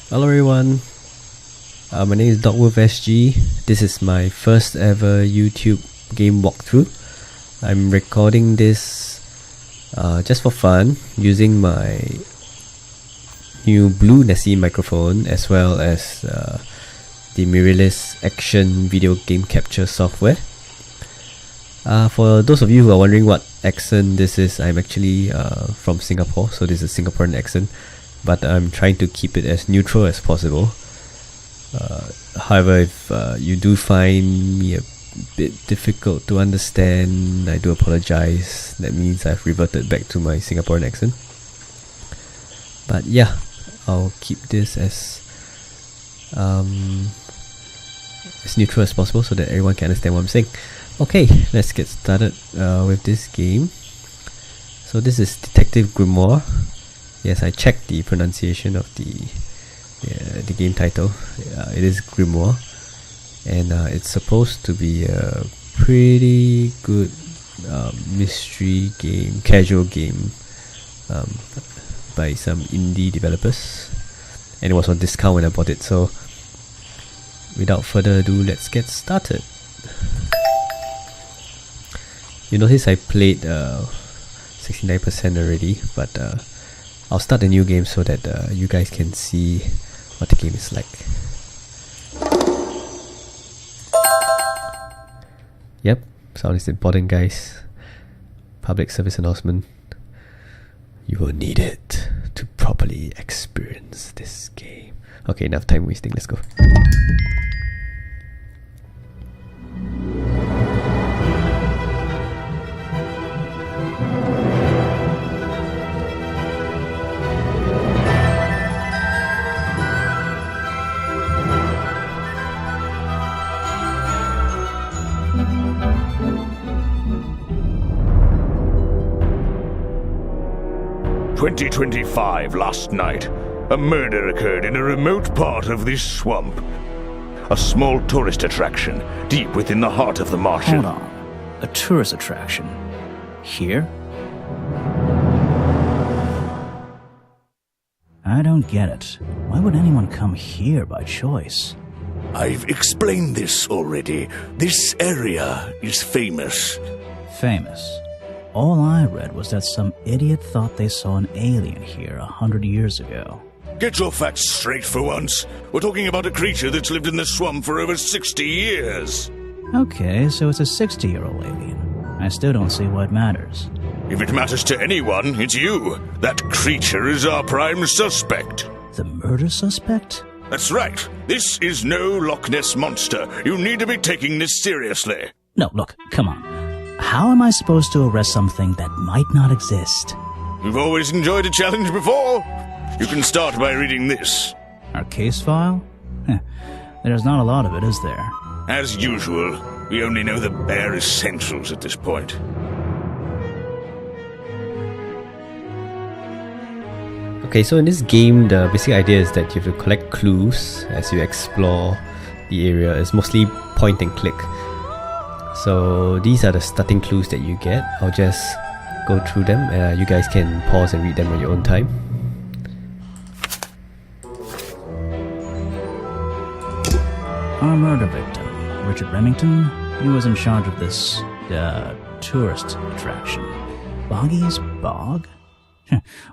Hello everyone, my name is DogWolfSG. This is my first ever YouTube game walkthrough. I'm recording this just for fun using my new Blue Nessie microphone as well as the Mirillis Action video game capture software. For those of you who are wondering what accent this is, I'm actually from Singapore, so this is a Singaporean accent, but I'm trying to keep it as neutral as possible. However, if you do find me a bit difficult to understand, I do apologize. That means I've reverted back to my Singaporean accent. But yeah, I'll keep this as neutral as possible so that everyone can understand what I'm saying. Okay, let's get started with this game. So this is Detective Grimoire. Yes, I checked the pronunciation of the game title. It is Grimoire, and it's supposed to be a pretty good mystery game, casual game by some indie developers, and it was on discount when I bought it. So without further ado, let's get started. You notice I played 69% already, but I'll start a new game so that you guys can see what the game is like. Yep, sound is important, guys. Public service announcement. You will need it to properly experience this game. Okay, enough time wasting, let's go. "2025 last night, a murder occurred in a remote part of this swamp. A small tourist attraction deep within the heart of the Martian." Hold on. A tourist attraction? Here? I don't get it. Why would anyone come here by choice? I've explained this already. This area is famous. Famous. All I read was that some idiot thought they saw an alien here 100 years ago. Get your facts straight for once. We're talking about a creature that's lived in the swamp for over 60 years. Okay, so it's a 60-year-old alien. I still don't see what matters. If it matters to anyone, it's you. That creature is our prime suspect. The murder suspect? That's right. This is no Loch Ness monster. You need to be taking this seriously. No, look, come on. How am I supposed to arrest something that might not exist? You've always enjoyed a challenge before. You can start by reading this. Our case file? There's not a lot of it, is there? As usual, we only know the bare essentials at this point. Okay, so in this game, the basic idea is that you have to collect clues as you explore the area. It's mostly point and click. So these are the starting clues that you get. I'll just go through them. You guys can pause and read them on your own time. Our murder victim, Richard Remington, he was in charge of this, tourist attraction. Boggy's Bog?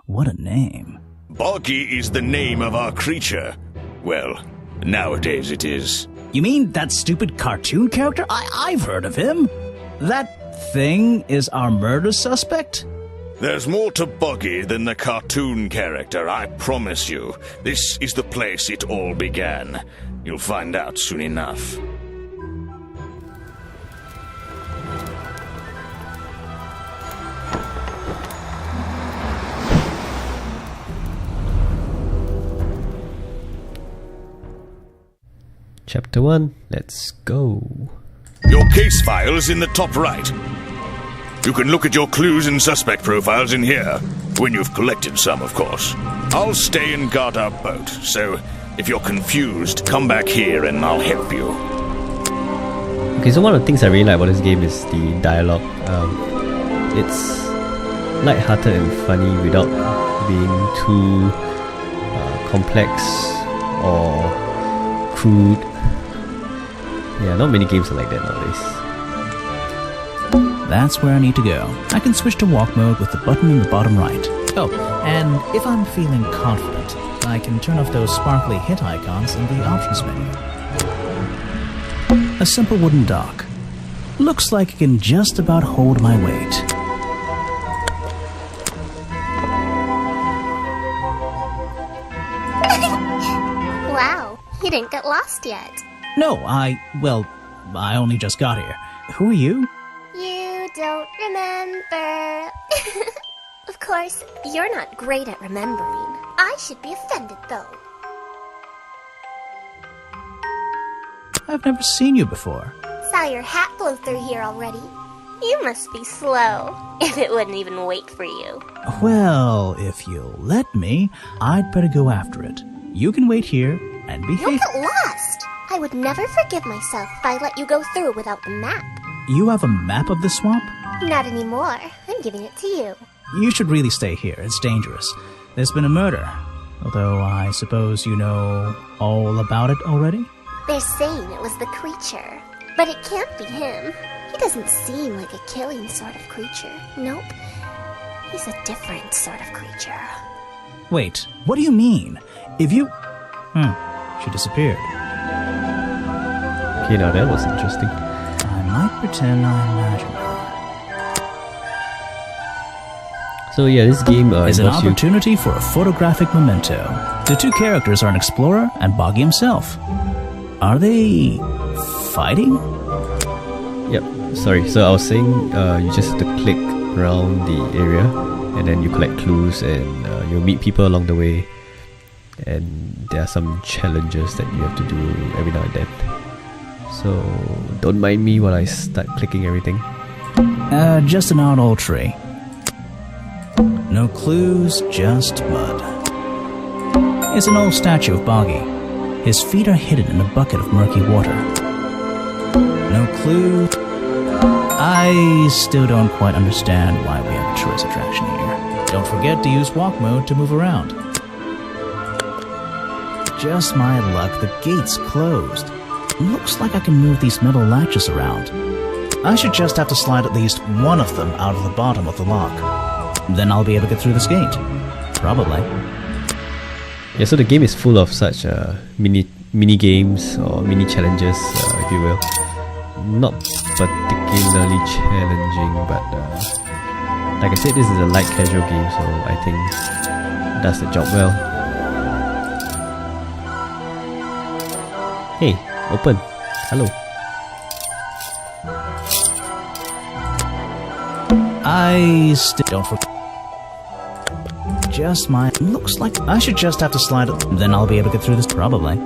What a name. Boggy is the name of our creature. Well, nowadays it is. You mean that stupid cartoon character? I've heard of him. That thing is our murder suspect? There's more to Boggy than the cartoon character, I promise you. This is the place it all began. You'll find out soon enough. Chapter 1, let's go. Your case file is in the top right. You can look at your clues and suspect profiles in here, when you've collected some, of course. I'll stay and guard our boat, so if you're confused, come back here and I'll help you. Okay, so one of the things I really like about this game is the dialogue. It's light-hearted and funny without being too complex or crude. Yeah, not many games are like that nowadays. That's where I need to go. I can switch to walk mode with the button in the bottom right. Oh, and if I'm feeling confident, I can turn off those sparkly hit icons in the options menu. A simple wooden dock. Looks like it can just about hold my weight. Wow, you didn't get lost yet. No, I only just got here. Who are you? You don't remember. Of course, you're not great at remembering. I should be offended, though. I've never seen you before. Saw your hat blow through here already. You must be slow, if it wouldn't even wait for you. Well, if you'll let me, I'd better go after it. You can wait here and behave. You'll get lost. I would never forgive myself if I let you go through without the map. You have a map of the swamp? Not anymore. I'm giving it to you. You should really stay here. It's dangerous. There's been a murder. Although I suppose you know all about it already? They're saying it was the creature. But it can't be him. He doesn't seem like a killing sort of creature. Nope. He's a different sort of creature. Wait, what do you mean? If you... she disappeared. Okay, now that was interesting. I might pretend I imagine her. So yeah, this game is an involves you. opportunity for a photographic memento. The two characters are an explorer and Boggy himself. Are they... fighting? Yep, sorry. So I was saying you just have to click around the area and then you collect clues and you'll meet people along the way. And there are some challenges that you have to do every now and then. So don't mind me while I start clicking everything. Just an old tree. No clues, just mud. It's an old statue of Boggy. His feet are hidden in a bucket of murky water. No clue. I still don't quite understand why we have a tourist attraction here. Don't forget to use walk mode to move around. Just my luck, the gate's closed. Looks like I can move these metal latches around. I should just have to slide at least one of them out of the bottom of the lock. Then I'll be able to get through this gate. Probably. Yeah, so the game is full of such mini games or mini challenges, if you will. Not particularly challenging, but like I said, this is a light casual game, so I think it does the job well. Hey, open. Hello. I still don't forget. Just my... looks like I should just have to slide it. Then I'll be able to get through this, probably.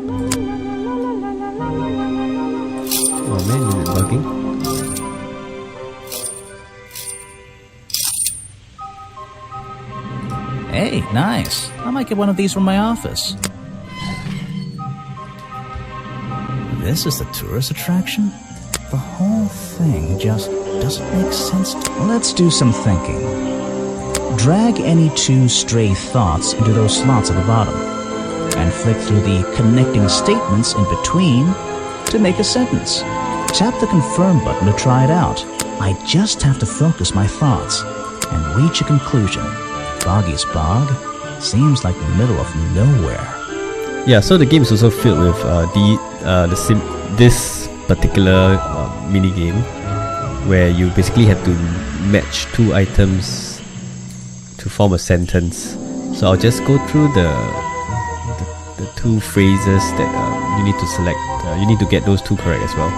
Oh man, is it bugging? Hey, nice. I might get one of these from my office. This is the tourist attraction? The whole thing just doesn't make sense to me. Let's do some thinking. Drag any two stray thoughts into those slots at the bottom, and flick through the connecting statements in between to make a sentence. Tap the confirm button to try it out. I just have to focus my thoughts and reach a conclusion. Boggy's Bog seems like the middle of nowhere. Yeah, so the game is also filled with this particular mini game where you basically have to match two items to form a sentence. So I'll just go through the two phrases that you need to select. You need to get those two correct as well.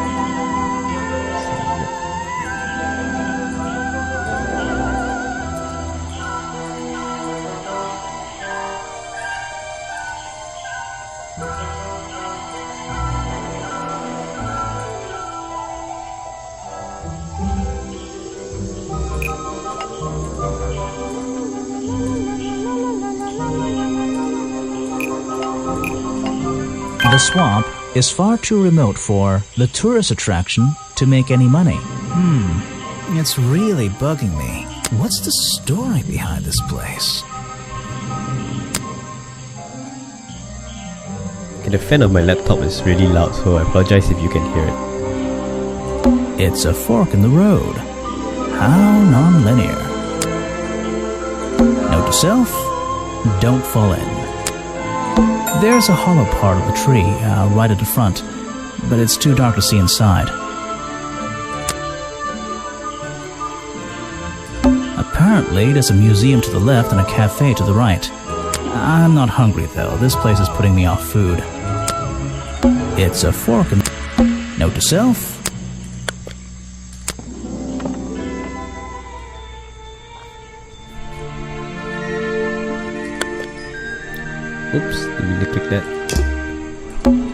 The swamp is far too remote for the tourist attraction to make any money. It's really bugging me. What's the story behind this place? Okay, the fan of my laptop is really loud, so I apologize if you can hear it. It's a fork in the road. How non-linear. Note to self, don't fall in. There's a hollow part of the tree right at the front, but it's too dark to see inside. Apparently, there's a museum to the left and a cafe to the right. I'm not hungry though, this place is putting me off food. It's a fork in... Note to self, Oops, didn't mean to click that.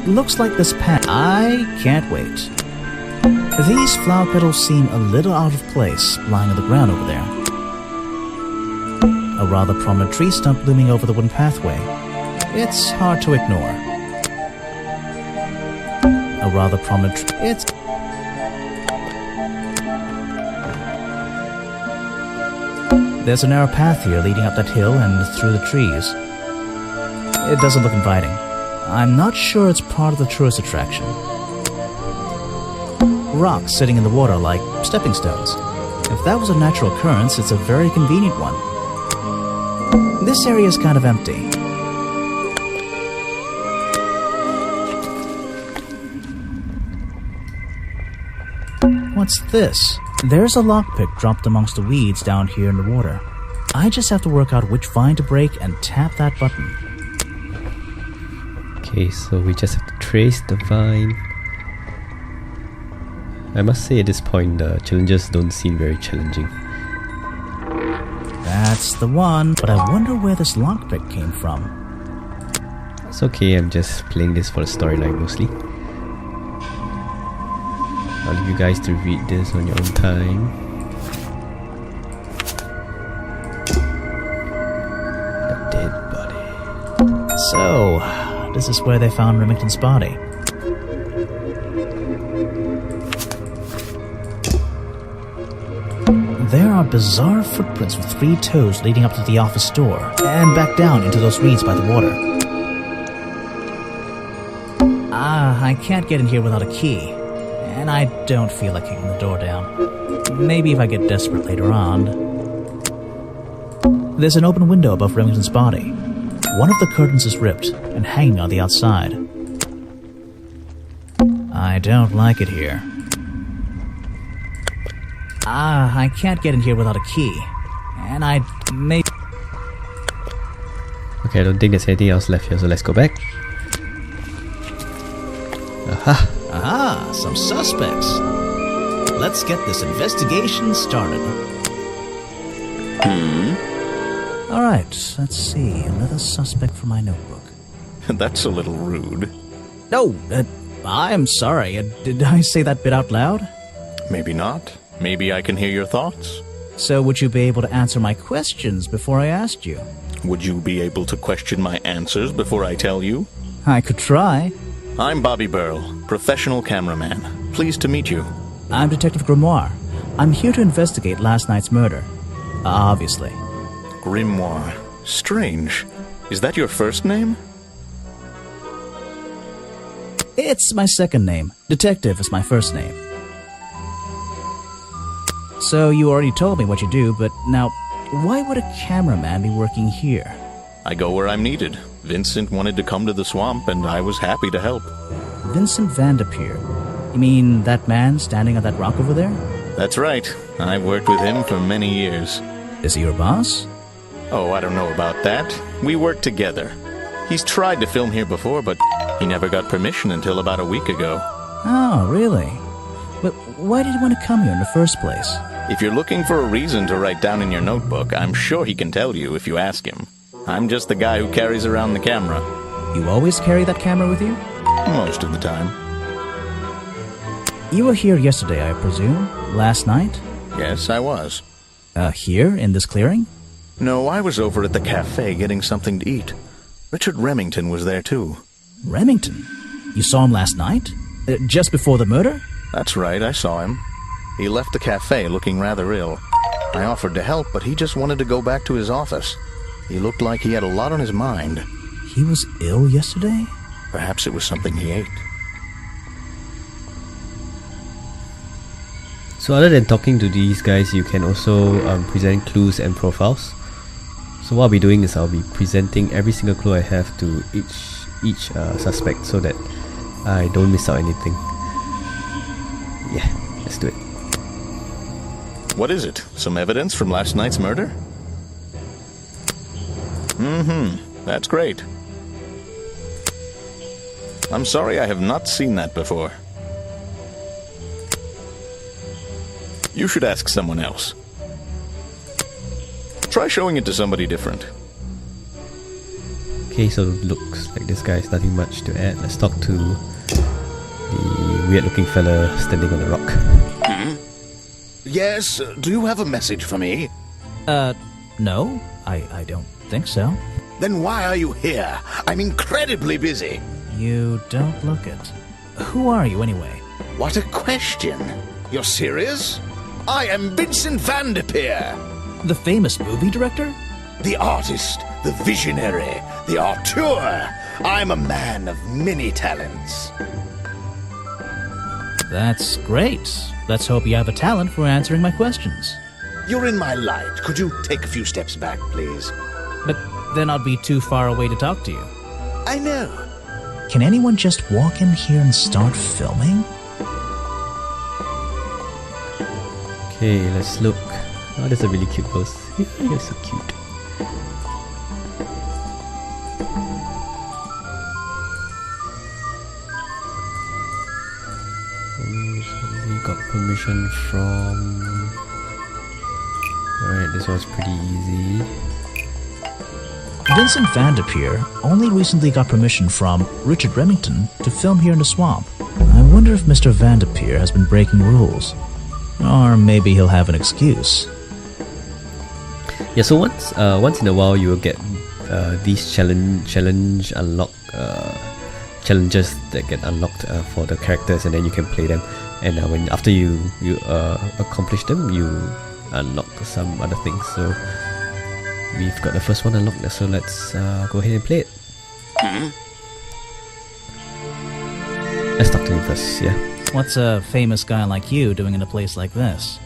looks like this path. I can't wait. These flower petals seem a little out of place, lying on the ground over there. A rather prominent tree stump looming over the wooden pathway. It's hard to ignore. A rather prominent tree. It's... There's a narrow path here leading up that hill and through the trees. It doesn't look inviting. I'm not sure it's part of the tourist attraction. Rocks sitting in the water like stepping stones. If that was a natural occurrence, it's a very convenient one. This area is kind of empty. What's this? There's a lockpick dropped amongst the weeds down here in the water. I just have to work out which vine to break and tap that button. Okay, so we just have to trace the vine. I must say at this point the challenges don't seem very challenging. That's the one, but I wonder where this lockpick came from. It's okay, I'm just playing this for the storyline mostly. I'll leave you guys to read this on your own time. A dead body. So, this is where they found Remington's body. There are bizarre footprints with 3 toes leading up to the office door and back down into those reeds by the water. I can't get in here without a key, and I don't feel like kicking the door down. Maybe if I get desperate later on. There's an open window above Remington's body. One of the curtains is ripped and hanging on the outside. I don't like it here. I can't get in here without a key. And I may... Okay, I don't think there's anything else left here, so let's go back. Aha! Aha, some suspects. Let's get this investigation started. Alright, let's see. Another suspect for my notebook. That's a little rude. No, I'm sorry. Did I say that bit out loud? Maybe not. Maybe I can hear your thoughts. So would you be able to answer my questions before I asked you? Would you be able to question my answers before I tell you? I could try. I'm Bobby Burl, professional cameraman. Pleased to meet you. I'm Detective Grimoire. I'm here to investigate last night's murder. Obviously. Grimoire. Strange. Is that your first name? It's my second name. Detective is my first name. So you already told me what you do, but now, why would a cameraman be working here? I go where I'm needed. Vincent wanted to come to the swamp, and I was happy to help. Vincent Vanderpeer. You mean that man standing on that rock over there? That's right. I've worked with him for many years. Is he your boss? Oh, I don't know about that. We work together. He's tried to film here before, but he never got permission until about a week ago. Oh, really? But why did he want to come here in the first place? If you're looking for a reason to write down in your notebook, I'm sure he can tell you if you ask him. I'm just the guy who carries around the camera. You always carry that camera with you? Most of the time. You were here yesterday, I presume? Last night? Yes, I was. Here, in this clearing? No, I was over at the cafe getting something to eat. Richard Remington was there too. Remington? You saw him last night? Just before the murder? That's right, I saw him. He left the cafe looking rather ill. I offered to help, but he just wanted to go back to his office. He looked like he had a lot on his mind. He was ill yesterday? Perhaps it was something he ate. So other than talking to these guys, you can also present clues and profiles. So what I'll be doing is I'll be presenting every single clue I have to each suspect so that I don't miss out anything. Yeah, let's do it. What is it? Some evidence from last night's murder? That's great. I'm sorry I have not seen that before. You should ask someone else. Try showing it to somebody different. Okay, so looks like this guy has nothing much to add. Let's talk to the weird looking fella standing on the rock. Yes, do you have a message for me? No, I don't think so. Then why are you here? I'm incredibly busy. You don't look it. Who are you, anyway? What a question. You're serious? I am Vincent Van de Peer. The famous movie director? The artist, the visionary, the auteur. I'm a man of many talents. That's great. Let's hope you have a talent for answering my questions. You're in my light. Could you take a few steps back, please? But then I'd be too far away to talk to you. I know. Can anyone just walk in here and start filming? Okay, let's look. Oh, that's a really cute pose. You're so cute. We got permission from... Alright, this was pretty easy. Vincent Van de Peer only recently got permission from Richard Remington to film here in the swamp. I wonder if Mr. Van de Peer has been breaking rules. Or maybe he'll have an excuse. Yeah, so once in a while you will get these challenges that get unlocked for the characters, and then you can play them. And when after you accomplish them, you unlock some other things. So we've got the first one unlocked, so let's go ahead and play it. Let's talk to him first, yeah. What's a famous guy like you doing in a place like this?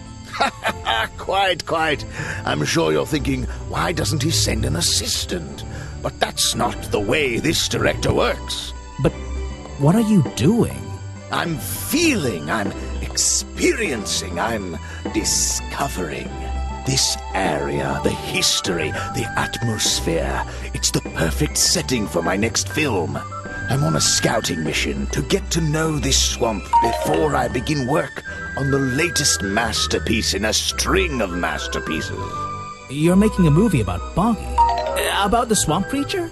Quite. I'm sure you're thinking, why doesn't he send an assistant? But that's not the way this director works. But what are you doing? I'm feeling, I'm experiencing, I'm discovering. This area, the history, the atmosphere, it's the perfect setting for my next film. I'm on a scouting mission to get to know this swamp before I begin work on the latest masterpiece in a string of masterpieces. You're making a movie about Boggy? About the swamp creature?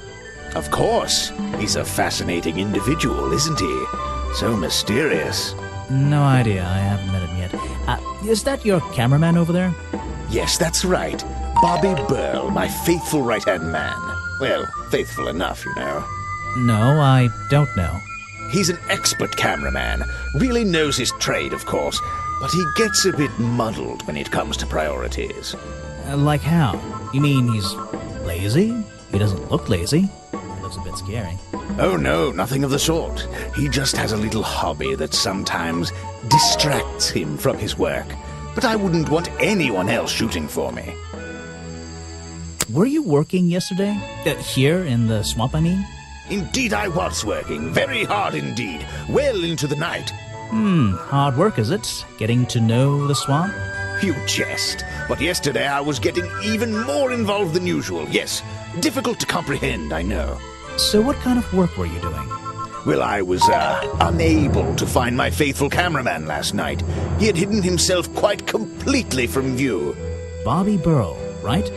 Of course. He's a fascinating individual, isn't he? So mysterious. No idea. I haven't met him yet. Is that your cameraman over there? Yes, that's right. Bobby Burl, my faithful right-hand man. Well, faithful enough, you know. No, I don't know. He's an expert cameraman. Really knows his trade, of course. But he gets a bit muddled when it comes to priorities. Like how? You mean he's lazy? He doesn't look lazy. He looks a bit scary. Oh no, nothing of the sort. He just has a little hobby that sometimes distracts him from his work. But I wouldn't want anyone else shooting for me. Were you working yesterday? Here in the swamp, I mean? Indeed I was working, very hard indeed, well into the night. Hard work, is it? Getting to know the swamp? You jest, but yesterday I was getting even more involved than usual, yes. Difficult to comprehend, I know. So what kind of work were you doing? Well, I was, unable to find my faithful cameraman last night. He had hidden himself quite completely from view. Bobby Burl, right?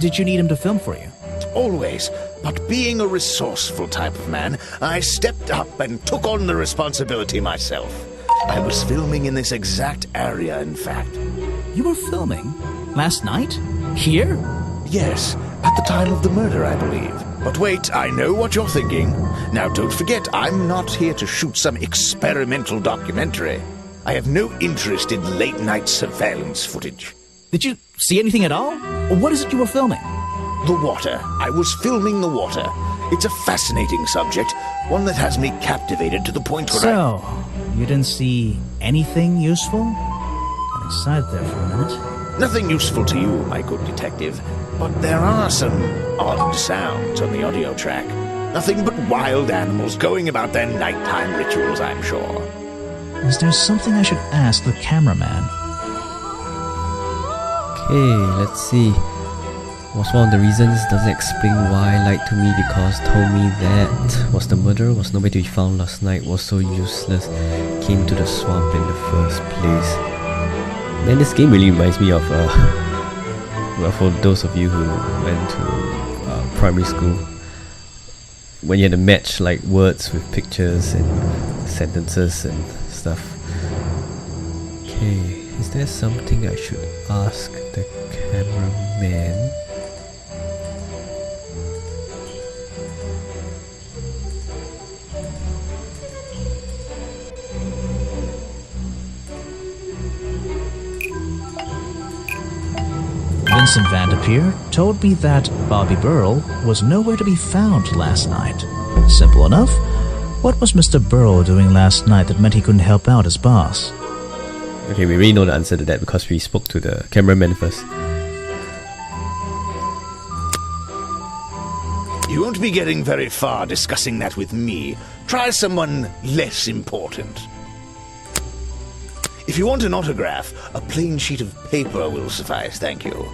Did you need him to film for you? Always. But being a resourceful type of man, I stepped up and took on the responsibility myself. I was filming in this exact area, in fact. You were filming? Last night? Here? Yes, at the time of the murder, I believe. But wait, I know what you're thinking. Now, don't forget, I'm not here to shoot some experimental documentary. I have no interest in late-night surveillance footage. Did you see anything at all? What is it you were filming? The water. I was filming the water. It's a fascinating subject, one that has me captivated to the point where So, you didn't see anything useful? Got excited there for a minute. Nothing useful to you, my good detective, but there are some odd sounds on the audio track. Nothing but wild animals going about their nighttime rituals, I'm sure. Is there something I should ask the cameraman? Okay, let's see. Was one of the reasons doesn't explain why lied to me because told me that was the murderer was nowhere to be found last night, was so useless, came to the swamp in the first place. Man, this game really reminds me of well, for those of you who went to primary school, when you had to match like words with pictures and sentences and stuff. Okay, is there something I should ask the cameraman? Vincent Vanderpeer told me that Bobby Burrell was nowhere to be found last night. Simple enough. What was Mr. Burrell doing last night that meant he couldn't help out his boss? Okay, we already know the answer to that because we spoke to the cameraman first. You won't be getting very far discussing that with me. Try someone less important. If you want an autograph, a plain sheet of paper will suffice, thank you.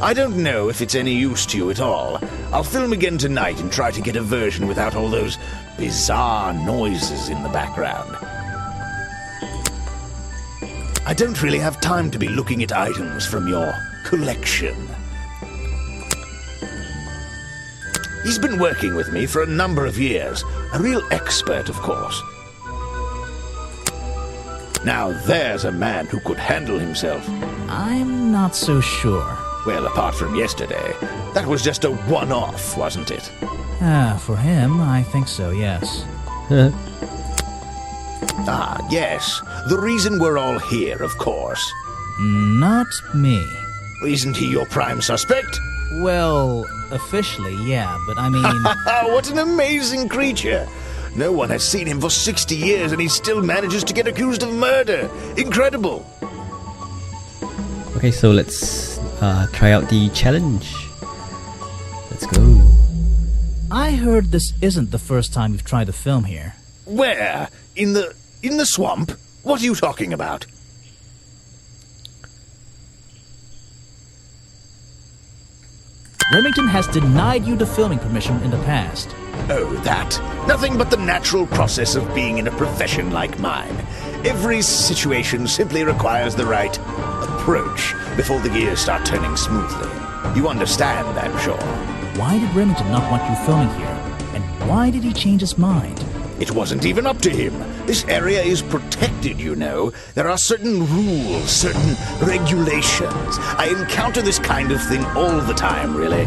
I don't know if it's any use to you at all. I'll film again tonight and try to get a version without all those bizarre noises in the background. I don't really have time to be looking at items from your collection. He's been working with me for a number of years. A real expert, of course. Now there's a man who could handle himself. I'm not so sure. Well, apart from yesterday, that was just a one-off, wasn't it? For him, I think so, yes. Ah, yes. The reason we're all here, of course. Not me. Isn't he your prime suspect? Well, officially, yeah, but I mean... What an amazing creature! No one has seen him for 60 years and he still manages to get accused of murder. Incredible! Okay, so let's try out the challenge. Let's go. I heard this isn't the first time you've tried to film here. Where? In the swamp? What are you talking about? Remington has denied you the filming permission in the past. Oh, that. Nothing but the natural process of being in a profession like mine. Every situation simply requires the right approach before the gears start turning smoothly. You understand, I'm sure. Why did Remington not want you filming here? And why did he change his mind? It wasn't even up to him. This area is protected, you know. There are certain rules, certain regulations. I encounter this kind of thing all the time, really.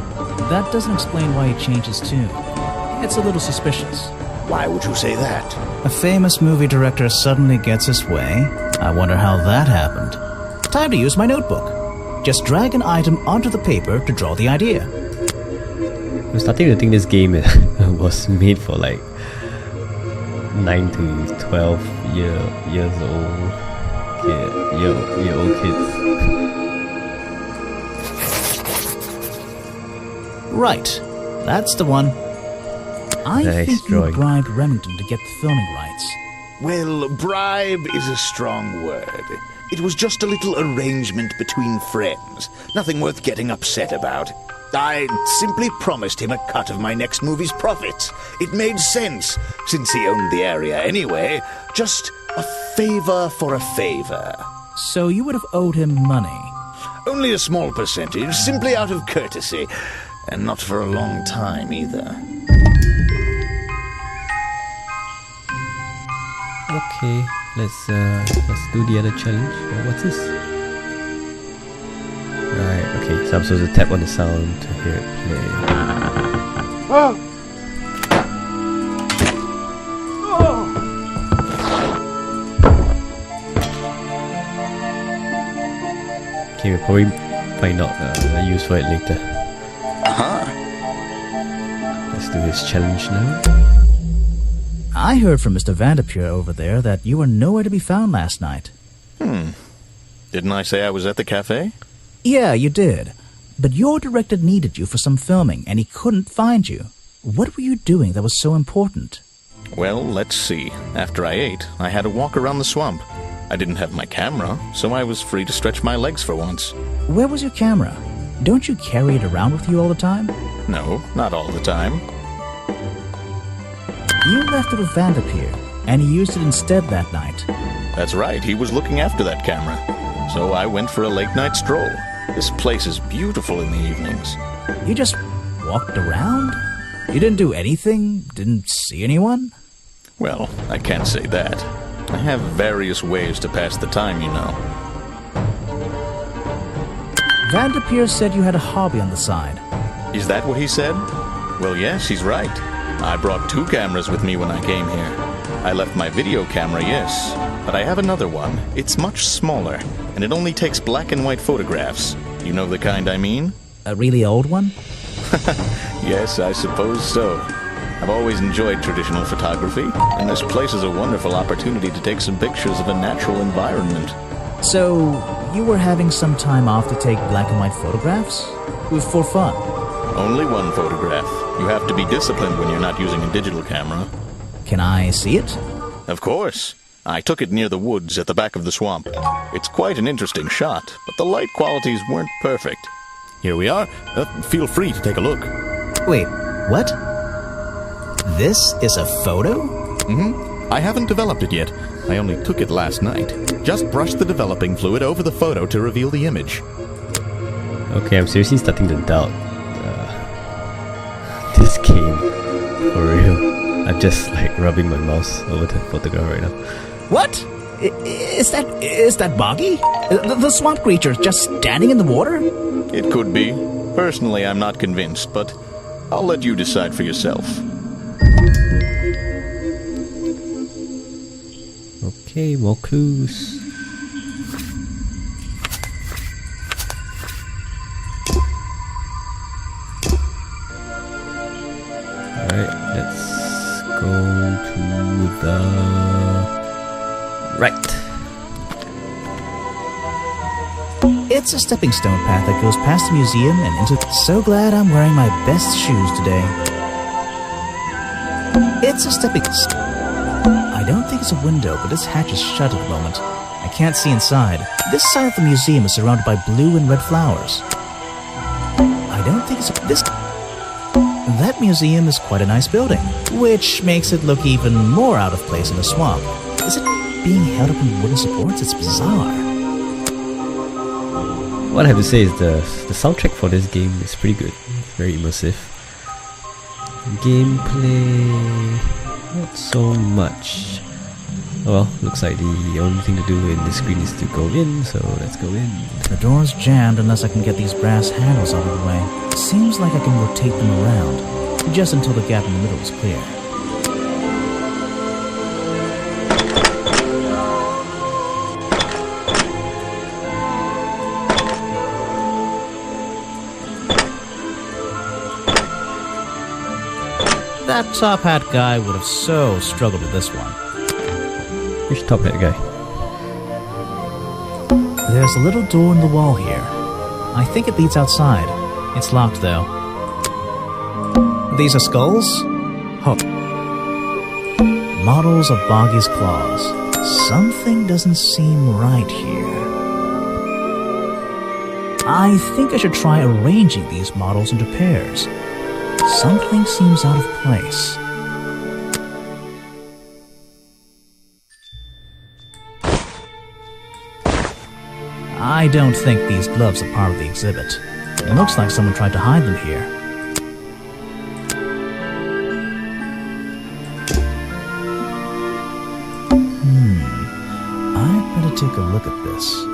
That doesn't explain why he changed his tune. It's a little suspicious. Why would you say that? A famous movie director suddenly gets his way. I wonder how that happened. Time to use my notebook. Just drag an item onto the paper to draw the idea. I'm starting to think this game was made for like 9 to 12 years old year old kids. Right. That's the one. I Nice think drawing. you bribed Remington to get the filming rights. Well, bribe is a strong word. It was just a little arrangement between friends. Nothing worth getting upset about. I simply promised him a cut of my next movie's profits. It made sense, since he owned the area anyway. Just a favor for a favor. So you would have owed him money. Only a small percentage, simply out of courtesy. And not for a long time, either. Okay, let's do the other challenge. What's this? Right, okay, so I'm supposed to tap on the sound to hear it play. Okay, we'll probably find out a use for it later. do his challenge now. I heard from Mr. Vanderpure over there that you were nowhere to be found last night. Didn't I say I was at the cafe? Yeah, you did. But your director needed you for some filming, and he couldn't find you. What were you doing that was so important? Well, let's see. After I ate, I had a walk around the swamp. I didn't have my camera, so I was free to stretch my legs for once. Where was your camera? Don't you carry it around with you all the time? No, not all the time. You left it with Vanderpure, and he used it instead that night. That's right, he was looking after that camera. So I went for a late-night stroll. This place is beautiful in the evenings. You just walked around? You didn't do anything? Didn't see anyone? Well, I can't say that. I have various ways to pass the time, you know. Vanderpure said you had a hobby on the side. Is that what he said? Well, yes, he's right. I brought 2 cameras with me when I came here. I left my video camera, yes, but I have another one. It's much smaller, and it only takes black and white photographs. You know the kind I mean? A really old one? Yes, I suppose so. I've always enjoyed traditional photography, and this place is a wonderful opportunity to take some pictures of a natural environment. So, you were having some time off to take black and white photographs? For fun? Only one photograph. You have to be disciplined when you're not using a digital camera. Can I see it? Of course. I took it near the woods at the back of the swamp. It's quite an interesting shot, but the light qualities weren't perfect. Here we are. Feel free to take a look. Wait, what? This is a photo? I haven't developed it yet. I only took it last night. Just brush the developing fluid over the photo to reveal the image. Okay, I'm seriously starting to doubt this game. For real. I'm just like rubbing my mouse over the photograph right now. What? Is that Boggy? The swamp creature just standing in the water? It could be. Personally, I'm not convinced, but I'll let you decide for yourself. Okay, more clues. Alright, let's go to the right. It's a stepping stone path that goes past the museum and into... So glad I'm wearing my best shoes today. It's a stepping... I don't think it's a window, but this hatch is shut at the moment. I can't see inside. This side of the museum is surrounded by blue and red flowers. I don't think it's a... That museum is quite a nice building, which makes it look even more out of place in a swamp. Is it being held up in wooden supports? It's bizarre. What I have to say is the soundtrack for this game is pretty good. Very immersive. Gameplay... not so much. Oh well, looks like the only thing to do in this screen is to go in, so let's go in. The door's jammed unless I can get these brass handles out of the way. It seems like I can rotate them around, just until the gap in the middle is clear. That top hat guy would have so struggled with this one. Which top hat guy? There's a little door in the wall here. I think it leads outside. It's locked though. These are skulls? Oh. Models of Boggy's claws. Something doesn't seem right here. I think I should try arranging these models into pairs. Something seems out of place. I don't think these gloves are part of the exhibit. It looks like someone tried to hide them here. I'd better take a look at this.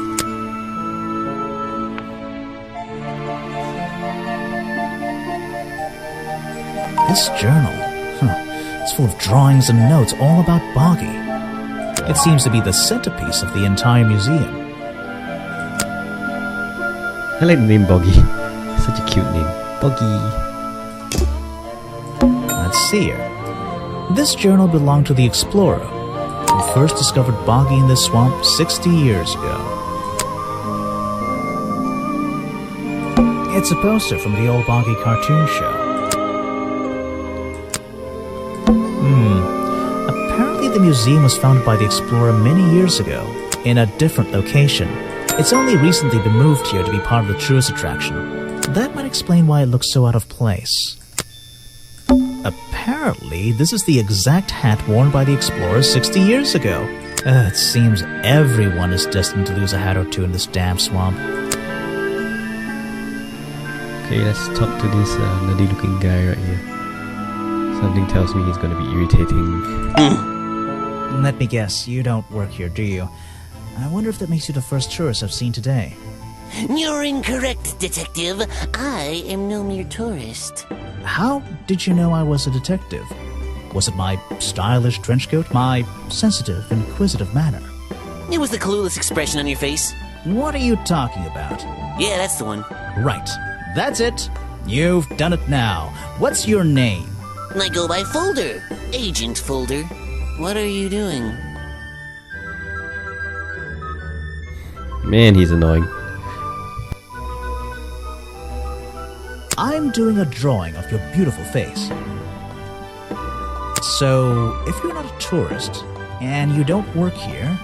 This journal, it's full of drawings and notes all about Boggy. It seems to be the centerpiece of the entire museum. I like the name Boggy. Such a cute name. Boggy. Let's see here. This journal belonged to the explorer who first discovered Boggy in this swamp 60 years ago. It's a poster from the old Boggy cartoon show. Apparently the museum was founded by the explorer many years ago, in a different location. It's only recently been moved here to be part of the tourist attraction. That might explain why it looks so out of place. Apparently, this is the exact hat worn by the explorer 60 years ago. It seems everyone is destined to lose a hat or two in this damn swamp. Okay, let's talk to this nerdy looking guy right here. Something tells me he's going to be irritating. Let me guess, you don't work here, do you? I wonder if that makes you the first tourist I've seen today. You're incorrect, Detective. I am no mere tourist. How did you know I was a detective? Was it my stylish trench coat? My sensitive, inquisitive manner? It was the clueless expression on your face. What are you talking about? Yeah, that's the one. Right. That's it. You've done it now. What's your name? I go by Folder. Agent Folder. What are you doing? Man, he's annoying. I'm doing a drawing of your beautiful face. So, if you're not a tourist, and you don't work here...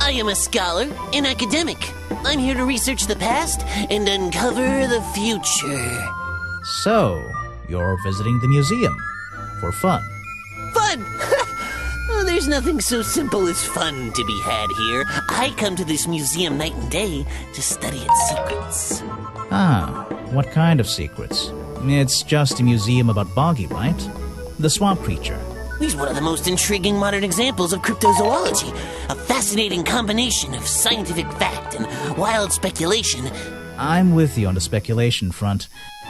I am a scholar, an academic. I'm here to research the past and uncover the future. So, you're visiting the museum. For fun. Fun! Oh, there's nothing so simple as fun to be had here. I come to this museum night and day to study its secrets. Ah, what kind of secrets? It's just a museum about Boggy, right? The swamp creature. He's one of the most intriguing modern examples of cryptozoology. A fascinating combination of scientific fact and wild speculation. I'm with you on the speculation front.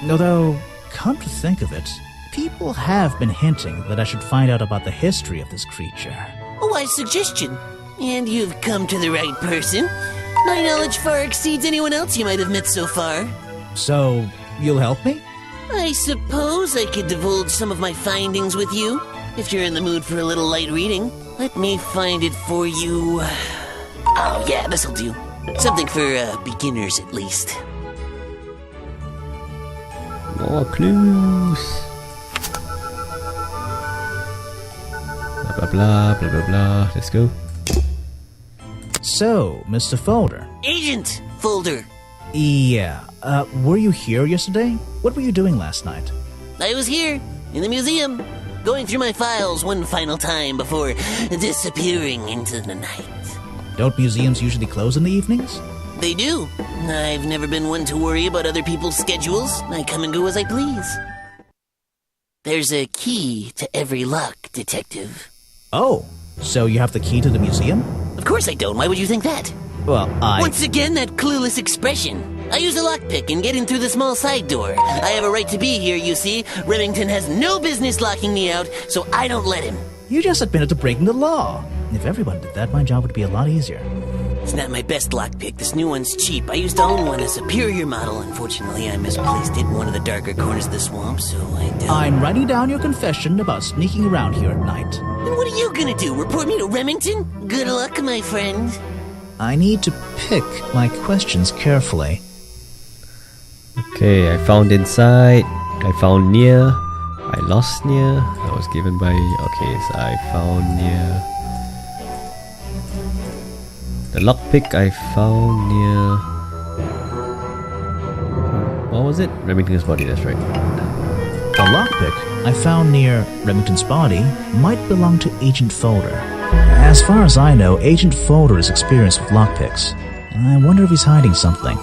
Although, come to think of it, people have been hinting that I should find out about the history of this creature. A wise suggestion. And you've come to the right person. My knowledge far exceeds anyone else you might have met so far. So, you'll help me? I suppose I could divulge some of my findings with you, if you're in the mood for a little light reading. Let me find it for you. Oh yeah, this'll do. Something for beginners at least. More clues. Blah blah blah blah blah blah. Let's go. So, Mr. Folder. Agent Folder. Yeah, were you here yesterday? What were you doing last night? I was here, in the museum, going through my files one final time before disappearing into the night. Don't museums usually close in the evenings? They do. I've never been one to worry about other people's schedules. I come and go as I please. There's a key to every lock, Detective. Oh, so you have the key to the museum? Of course I don't. Why would you think that? Well, Once again, that clueless expression. I use a lockpick and get in through the small side door. I have a right to be here, you see. Remington has no business locking me out, so I don't let him. You just admitted to breaking the law. If everyone did that, my job would be a lot easier. It's not my best lockpick. This new one's cheap. I used to own one, a superior model. Unfortunately, I misplaced it in one of the darker corners of the swamp, so I don't... I'm writing down your confession about sneaking around here at night. And what are you gonna do? Report me to Remington? Good luck, my friend. I need to pick my questions carefully. Okay, I found inside. I found near. I lost near. That was given by... Okay, so I found near. The lockpick I found near... What was it? Remington's body, that's right. The lockpick I found near Remington's body might belong to Agent Folder. As far as I know, Agent Folder is experienced with lockpicks. I wonder if he's hiding something.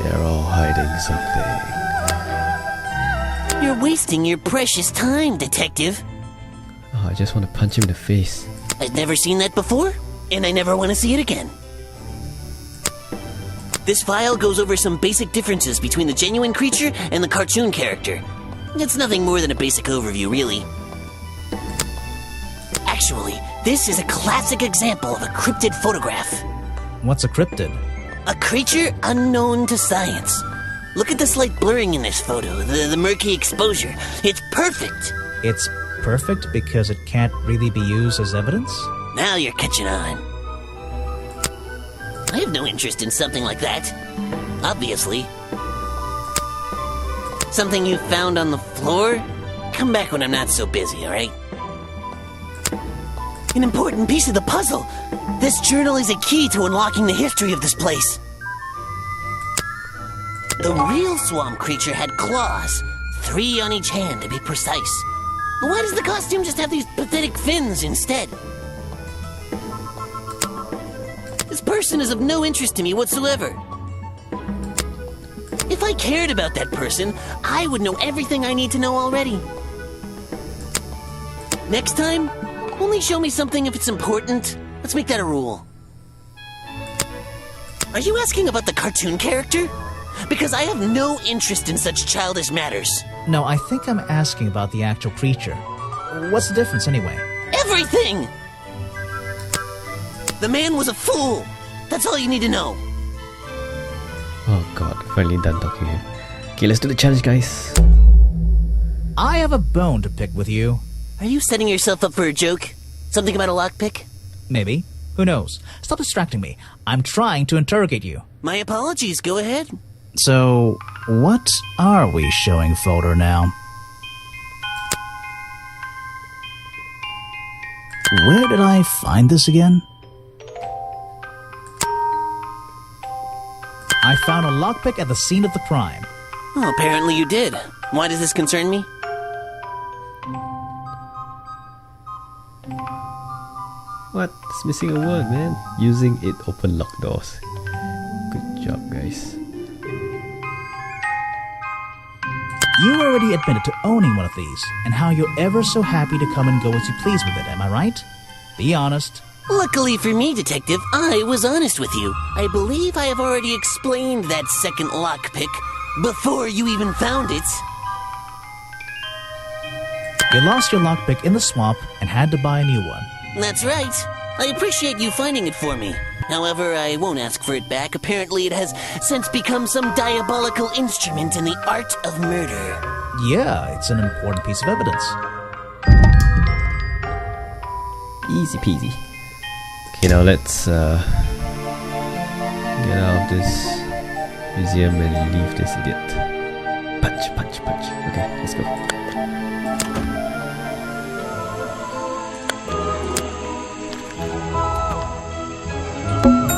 They're all hiding something. You're wasting your precious time, Detective. Oh, I just want to punch him in the face. I've never seen that before, and I never want to see it again. This file goes over some basic differences between the genuine creature and the cartoon character. It's nothing more than a basic overview, really. Actually, this is a classic example of a cryptid photograph. What's a cryptid? A creature unknown to science. Look at the slight blurring in this photo, the murky exposure. It's perfect. It's perfect because it can't really be used as evidence? Now you're catching on. I have no interest in something like that. Obviously. Something you found on the floor? Come back when I'm not so busy, alright? An important piece of the puzzle. This journal is a key to unlocking the history of this place. The real swamp creature had claws, 3 on each hand to be precise. But why does the costume just have these pathetic fins instead? This person is of no interest to me whatsoever. If I cared about that person, I would know everything I need to know already. Next time, only show me something if it's important. Let's make that a rule. Are you asking about the cartoon character? Because I have no interest in such childish matters. No, I think I'm asking about the actual creature. What's the difference anyway? Everything! The man was a fool. That's all you need to know. Oh god, finally done talking to him. Okay, let's do the challenge, guys. I have a bone to pick with you. Are you setting yourself up for a joke? Something about a lockpick? Maybe. Who knows? Stop distracting me. I'm trying to interrogate you. My apologies, go ahead. So, what are we showing photo now? Where did I find this again? I found a lockpick at the scene of the crime. Oh, apparently you did. Why does this concern me? What? It's missing a word, man. Using it open lock doors. Good job, guys. You already admitted to owning one of these, and how you're ever so happy to come and go as you please with it, am I right? Be honest. Luckily for me, Detective, I was honest with you. I believe I have already explained that second lockpick before you even found it. You lost your lockpick in the swamp and had to buy a new one. That's right. I appreciate you finding it for me. However, I won't ask for it back. Apparently, it has since become some diabolical instrument in the art of murder. Yeah, it's an important piece of evidence. Easy peasy. Okay, now let's get out of this museum and leave this idiot. Punch, punch, punch. Okay, let's go.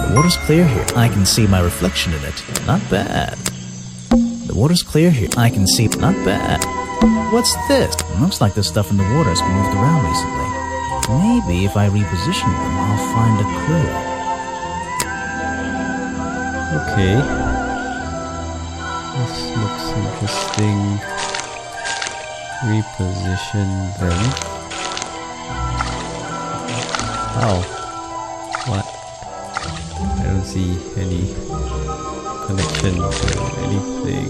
The water's clear here. I can see my reflection in it. Not bad. The water's clear here. I can see. Not bad. What's this? Looks like the stuff in the water has been moved around recently. Maybe if I reposition them, I'll find a clue. Okay. This looks interesting. Reposition them. How? What? I don't see any connection to anything.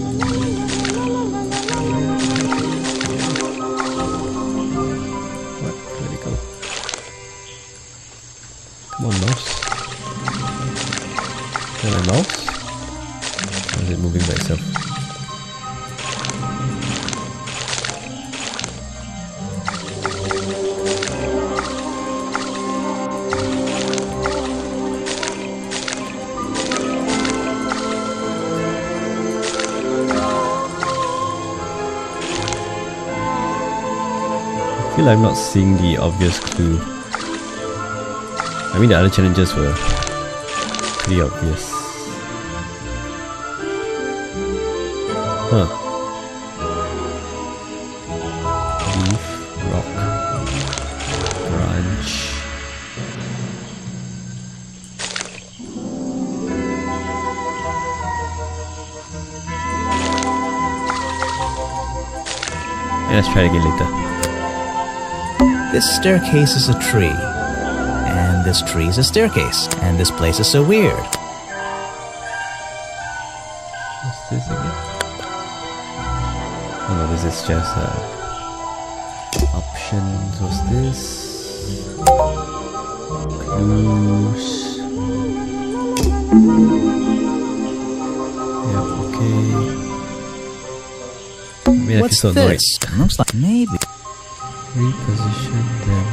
What? Where'd it go? Come on, mouse. Is that my mouse? Or is it moving by itself? I feel I'm not seeing the obvious clue. I mean, the other challenges were pretty obvious. Huh. Leaf, rock, branch. Yeah, let's try it again later. This staircase is a tree. And this tree is a staircase. And this place is so weird. What's this again? Oh no, this is just options. What's this? Clues. Yeah, okay. mean, I feel What's so annoyed. this? Looks like maybe. Reposition them.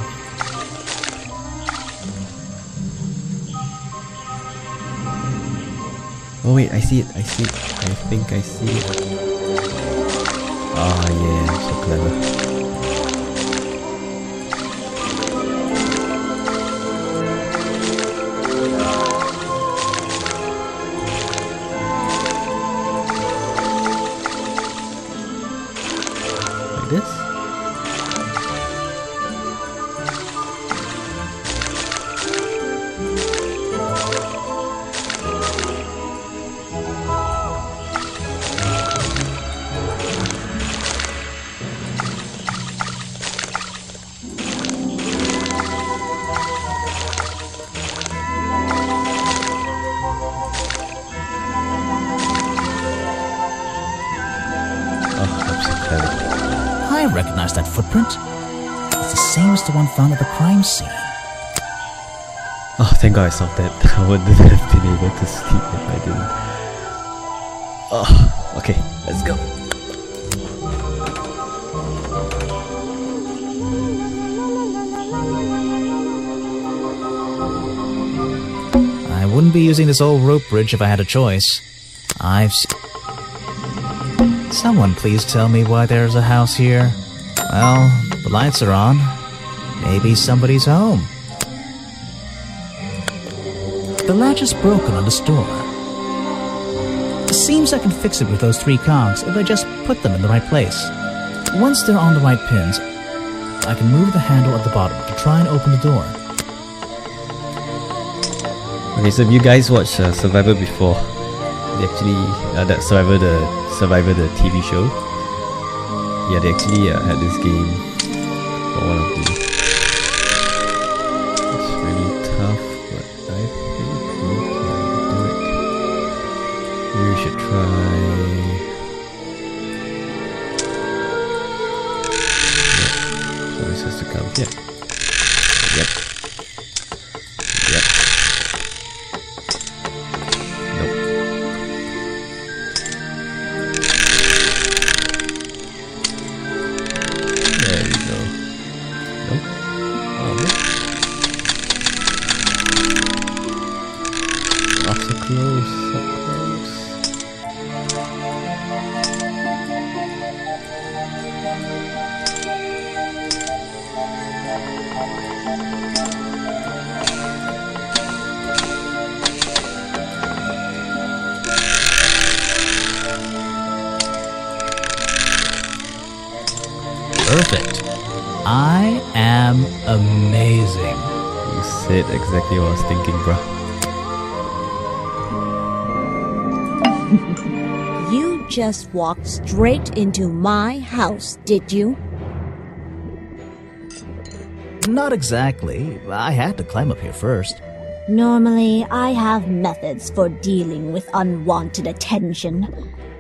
Oh wait, I see it. I see it. I think I see it. Ah, yeah, so clever. Like this? I recognize that footprint. It's the same as the one found at the crime scene. Oh, thank God I solved that. I wouldn't have been able to sleep if I didn't. Oh, okay, let's go. I wouldn't be using this old rope bridge if I had a choice. Someone please tell me why there's a house here. Well, the lights are on. Maybe somebody's home. The latch is broken on this door. It seems I can fix it with those 3 cogs if I just put them in the right place. Once they're on the right pins, I can move the handle at the bottom to try and open the door. Okay, so if you guys watched Survivor before, they actually that Survivor the TV show. Yeah, they actually had this game for one of the. It's really tough, but I think we can do it. Maybe we should try. Yep. So this has to come here. Yep. Yep. Nope. There we go. Nope. Oh, no. Oh, so close, so close. Perfect. I am amazing. You said exactly what I was thinking, bro. You just walked straight into my house, did you? Not exactly. I had to climb up here first. Normally, I have methods for dealing with unwanted attention,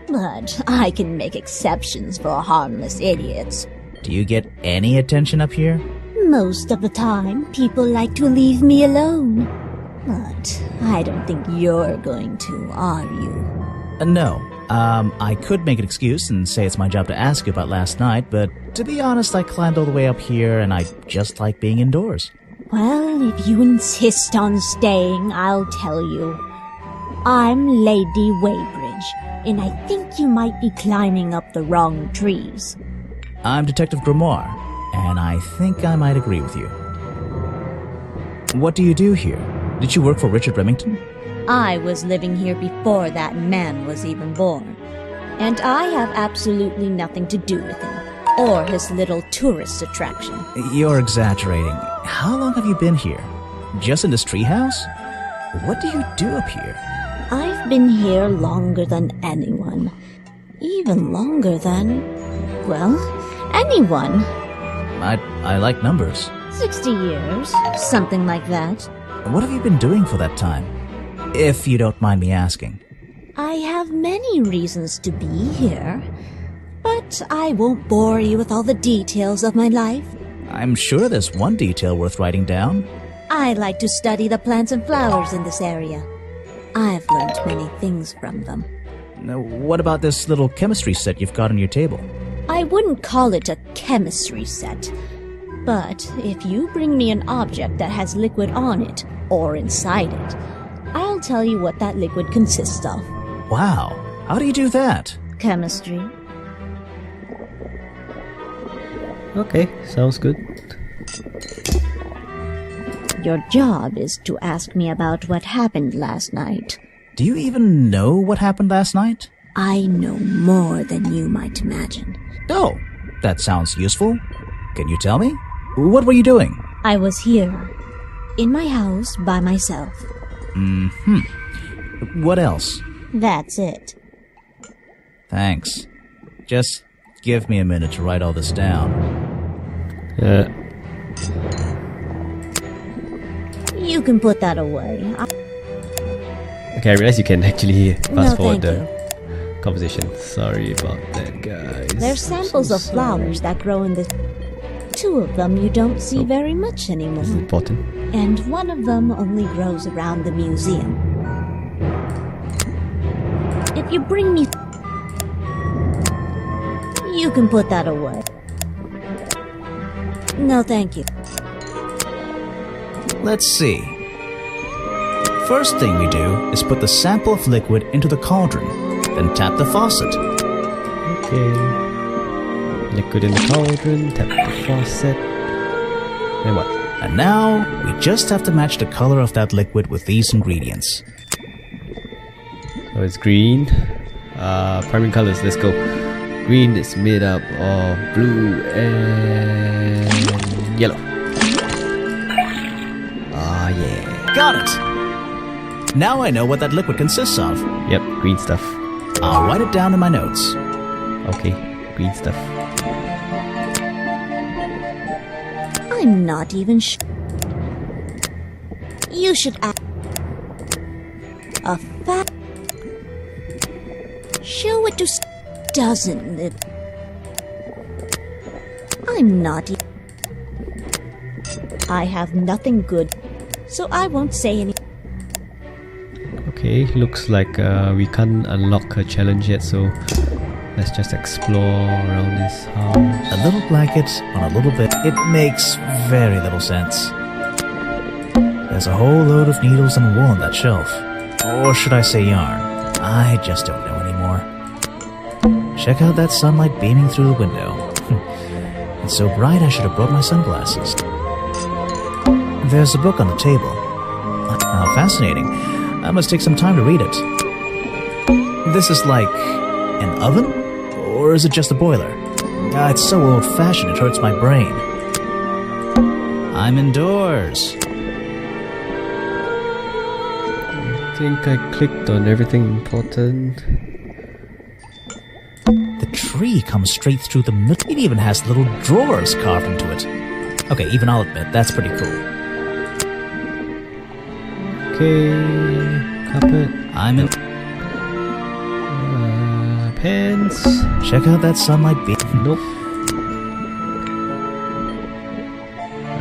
but I can make exceptions for harmless idiots. Do you get any attention up here? Most of the time, people like to leave me alone. But I don't think you're going to, are you? No. I could make an excuse and say it's my job to ask you about last night, but to be honest, I climbed all the way up here and I just like being indoors. Well, if you insist on staying, I'll tell you. I'm Lady Weybridge, and I think you might be climbing up the wrong trees. I'm Detective Grimoire, and I think I might agree with you. What do you do here? Did you work for Richard Remington? I was living here before that man was even born. And I have absolutely nothing to do with him, or his little tourist attraction. You're exaggerating. How long have you been here? Just in this treehouse? What do you do up here? I've been here longer than anyone. Even longer than, well, anyone. I like numbers. 60 years, something like that. What have you been doing for that time? If you don't mind me asking. I have many reasons to be here, but I won't bore you with all the details of my life. I'm sure there's one detail worth writing down. I like to study the plants and flowers in this area. I've learned many things from them. Now, what about this little chemistry set you've got on your table? I I wouldn't call it a chemistry set. But if you bring me an object that has liquid on it, or inside it, I'll tell you what that liquid consists of. Wow, how do you do that? Chemistry. Okay, sounds good. Your job is to ask me about what happened last night. Do you even know what happened last night? I know more than you might imagine. Oh, that sounds useful. Can you tell me? What were you doing? I was here, in my house, by myself. What else? That's it. Thanks. Just give me a minute to write all this down. You can put that away. Okay, I realize you can actually fast forward thank the conversation. Sorry about that, guys. There's samples of flowers that grow in this. 2 of them you don't see very much anymore. This is important. And 1 of them only grows around the museum. If you bring me... You can put that away. No, thank you. Let's see. First thing we do is put the sample of liquid into the cauldron, then tap the faucet. Okay. Liquid in the cauldron, tap the faucet. And what? And now, we just have to match the color of that liquid with these ingredients. So it's green. Primary colors, let's go. Green is made up of blue and yellow. Ah, yeah. Got it! Now I know what that liquid consists of. Yep, green stuff. I'll write it down in my notes. Okay, green stuff. I'm not even sure. You should ask. A fact. Show it to doesn't live. I'm not. I have nothing good, so I won't say anything. Okay, looks like we can't unlock a challenge yet, so let's just explore around this house. A little blanket on a little bit. It makes very little sense. There's a whole load of needles and wool on that shelf. Or should I say yarn? I just don't know anymore. Check out that sunlight beaming through the window. It's so bright I should have brought my sunglasses. There's a book on the table. How fascinating. I must take some time to read it. This is like an oven? Or is it just a boiler? It's so old-fashioned it hurts my brain. I'm indoors. I think I clicked on everything important. The tree comes straight through the middle. It even has little drawers carved into it. Okay, even I'll admit, that's pretty cool. Okay, carpet. I'm in... Pants. Check out that sunlight beam. Nope.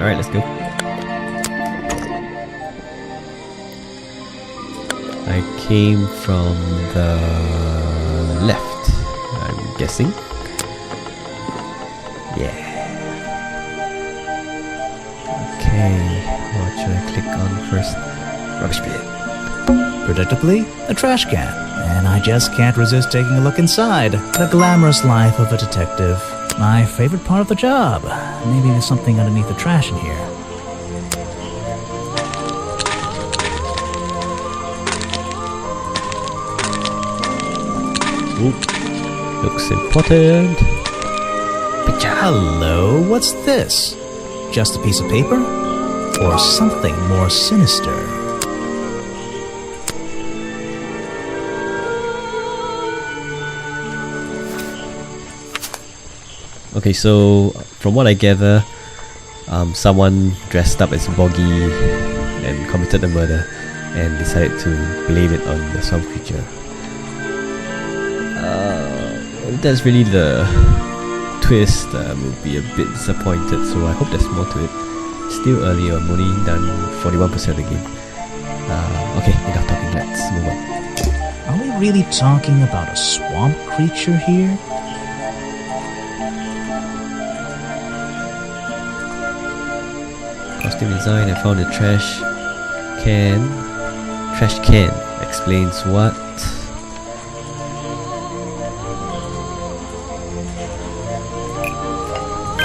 Alright, let's go. I came from the left, I'm guessing. Yeah. Okay, what should I click on first? Rubbish bin. Predictably, a trash can. And I just can't resist taking a look inside. The glamorous life of a detective. My favorite part of the job. Maybe there's something underneath the trash in here. Ooh, looks important. Picture. Hello, what's this? Just a piece of paper? Or something more sinister? Okay, so from what I gather, someone dressed up as Boggy and committed the murder and decided to blame it on the swamp creature. If that's really the twist, I will be a bit disappointed, so I hope there's more to it. Still early, I'm only done 41% of the game. Okay, enough talking, let's move on. Are we really talking about a swamp creature here? Costume design. I found a trash can. Trash can explains what.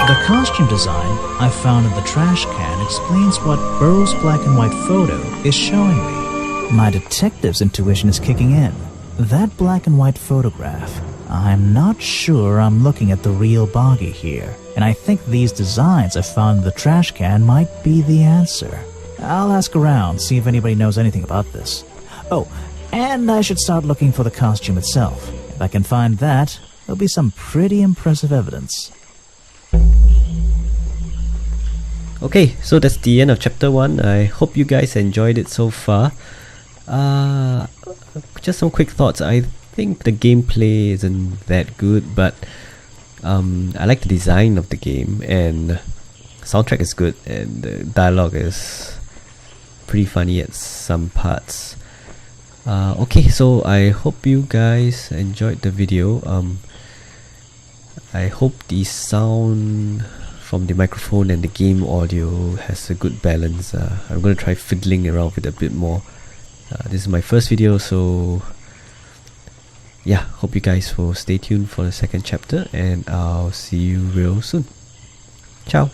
The costume design I found in the trash can explains what Burrow's black and white photo is showing me. My detective's intuition is kicking in. That black and white photograph, I'm not sure I'm looking at the real Boggy here, and I think these designs I found in the trash can might be the answer. I'll ask around, see if anybody knows anything about this. Oh, and I should start looking for the costume itself. If I can find that, there'll be some pretty impressive evidence. Okay, so that's the end of chapter 1. I hope you guys enjoyed it so far. Just some quick thoughts. I think the gameplay isn't that good, but I like the design of the game, and the soundtrack is good, and the dialogue is pretty funny at some parts. Okay, so I hope you guys enjoyed the video. I hope the sound from the microphone and the game audio has a good balance. I'm going to try fiddling around with it a bit more. This is my first video, so yeah, hope you guys will stay tuned for the second chapter, and I'll see you real soon. Ciao!